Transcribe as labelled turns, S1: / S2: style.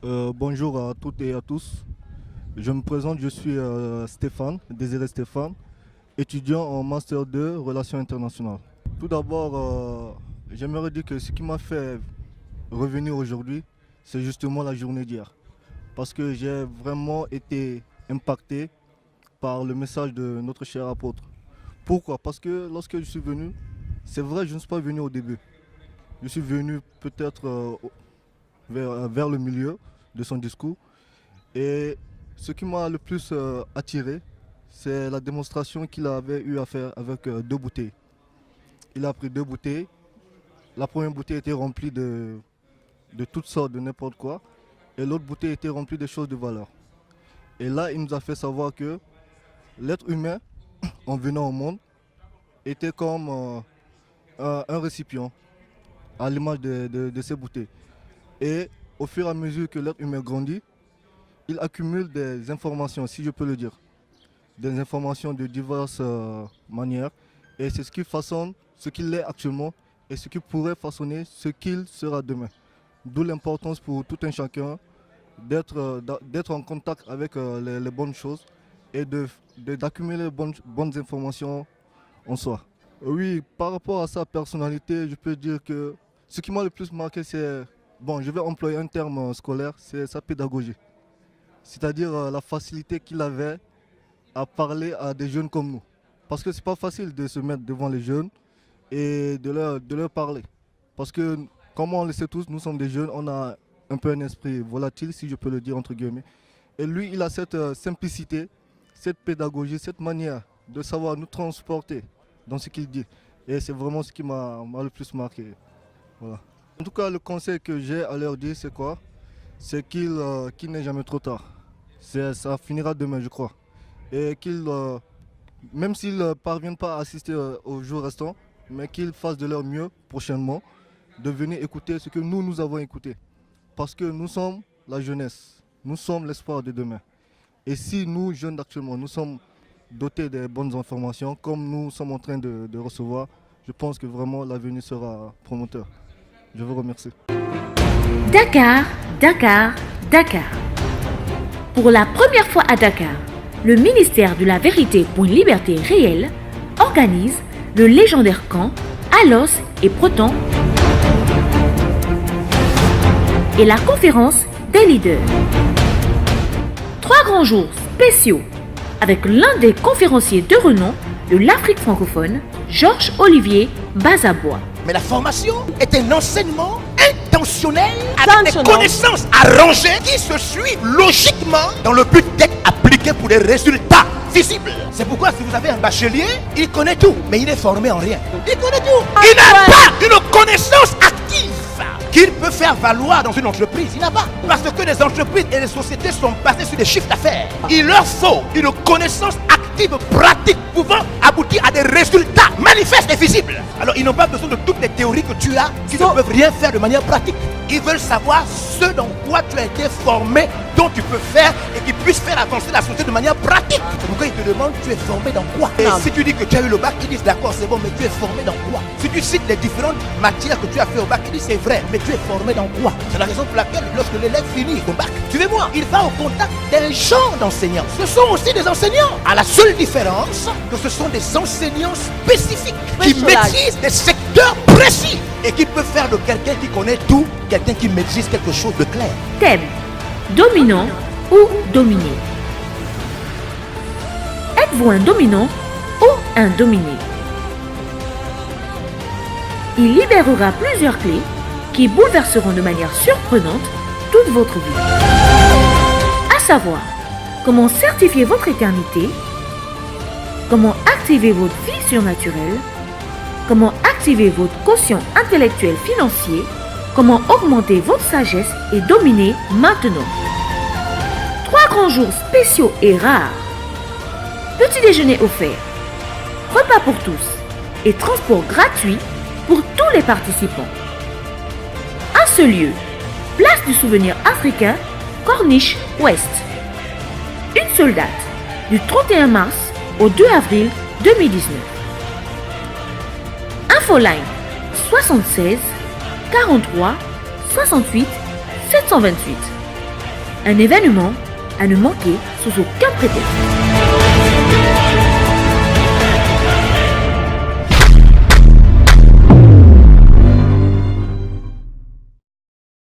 S1: Bonjour à toutes et à tous. Je me présente, je suis Stéphane, Désiré Stéphane, étudiant en Master 2 Relations internationales. Tout d'abord, j'aimerais dire que ce qui m'a fait revenir aujourd'hui, c'est justement la journée d'hier. Parce que j'ai vraiment été impacté par le message de notre cher apôtre. Pourquoi? Parce que lorsque je suis venu, c'est vrai, je ne suis pas venu au début. Je suis venu peut-être vers le milieu de son discours. Et ce qui m'a le plus attiré, c'est la démonstration qu'il avait eu à faire avec deux bouteilles. Il a pris deux bouteilles. La première bouteille était remplie de toutes sortes, de n'importe quoi. Et l'autre bouteille était remplie de choses de valeur. Et là, il nous a fait savoir que l'être humain, en venant au monde, était comme un récipient, à l'image de ces bouteilles. Et au fur et à mesure que l'être humain grandit, il accumule des informations, si je peux le dire, des informations de diverses manières. Et c'est ce qui façonne ce qu'il est actuellement et ce qui pourrait façonner ce qu'il sera demain. D'où l'importance pour tout un chacun d'être en contact avec les bonnes choses et d'accumuler les bonnes informations en soi. Oui, par rapport à sa personnalité, je peux dire que ce qui m'a le plus marqué, c'est, bon, je vais employer un terme scolaire, c'est sa pédagogie. C'est-à-dire la facilité qu'il avait à parler à des jeunes comme nous. Parce que c'est pas facile de se mettre devant les jeunes et de leur parler. Parce que, comme on le sait tous, nous sommes des jeunes, on a un peu un esprit volatile, si je peux le dire entre guillemets. Et lui, il a cette simplicité, cette pédagogie, cette manière de savoir nous transporter dans ce qu'il dit. Et c'est vraiment ce qui m'a le plus marqué. Voilà. En tout cas, le conseil que j'ai à leur dire, c'est quoi? C'est qu'il n'est jamais trop tard. Ça finira demain, je crois. Et même s'ils ne parviennent pas à assister aux jours restants, mais qu'ils fassent de leur mieux prochainement, de venir écouter ce que nous avons écouté. Parce que nous sommes la jeunesse, nous sommes l'espoir de demain. Et si nous, jeunes d'actuellement, nous sommes dotés des bonnes informations, comme nous sommes en train de recevoir, je pense que vraiment l'avenir sera promoteur. Je vous remercie.
S2: Dakar, Dakar, Dakar. Pour la première fois à Dakar, le ministère de la Vérité pour une liberté réelle organise le légendaire camp Alos et Proton et la conférence des leaders. 3 grands jours spéciaux avec l'un des conférenciers de renom de l'Afrique francophone, Georges-Olivier Bazabois.
S3: Mais la formation est un enseignement intentionnel avec des connaissances arrangées qui se suivent logiquement dans le but d'être appliquées pour des résultats visibles. C'est pourquoi si vous avez un bachelier, il connaît tout, mais il est formé en rien. Il connaît tout. Il n'a pas une connaissance active qu'il peut faire valoir dans une entreprise. Il n'a pas. Parce que les entreprises et les sociétés sont basées sur des chiffres d'affaires. Il leur faut une connaissance active, pratique, pouvant aboutir à des résultats manifestes et visibles. Alors ils n'ont pas besoin de toutes les théories que tu as qui ne peuvent rien faire de manière pratique. Ils veulent savoir ce dans quoi tu as été formé, dont tu peux faire et qui puisse faire avancer la société de manière pratique. C'est pourquoi ils te demandent tu es formé dans quoi. Et si tu dis que tu as eu le bac, ils disent d'accord c'est bon, mais tu es formé dans quoi. Si tu cites les différentes matières que tu as fait au bac, ils disent c'est vrai, mais tu es formé dans quoi. C'est la raison pour laquelle lorsque l'élève finit son bac, suivez-moi, il va au contact d'un genre d'enseignants. Ce sont aussi des enseignants, à la seule différence que ce sont des enseignants spécifiques qui maîtrisent des secteurs précis et qui peuvent faire de quelqu'un qui connaît tout, quelqu'un qui maîtrise quelque chose de clair.
S2: Thème: dominant ou dominé. Êtes-vous un dominant ou un dominé? Il libérera plusieurs clés qui bouleverseront de manière surprenante toute votre vie. À savoir, comment certifier votre éternité, comment activer votre vie surnaturelle, comment activer votre quotient intellectuel financier, comment augmenter votre sagesse et dominer maintenant. 3 grands jours spéciaux et rares. Petit déjeuner offert, repas pour tous et transport gratuit pour tous les participants. Un seul lieu, place du souvenir africain, Corniche Ouest. Une seule date, du 31 mars au 2 avril 2019. Infoline 76 43 68 728. Un événement à ne manquer sous aucun prétexte.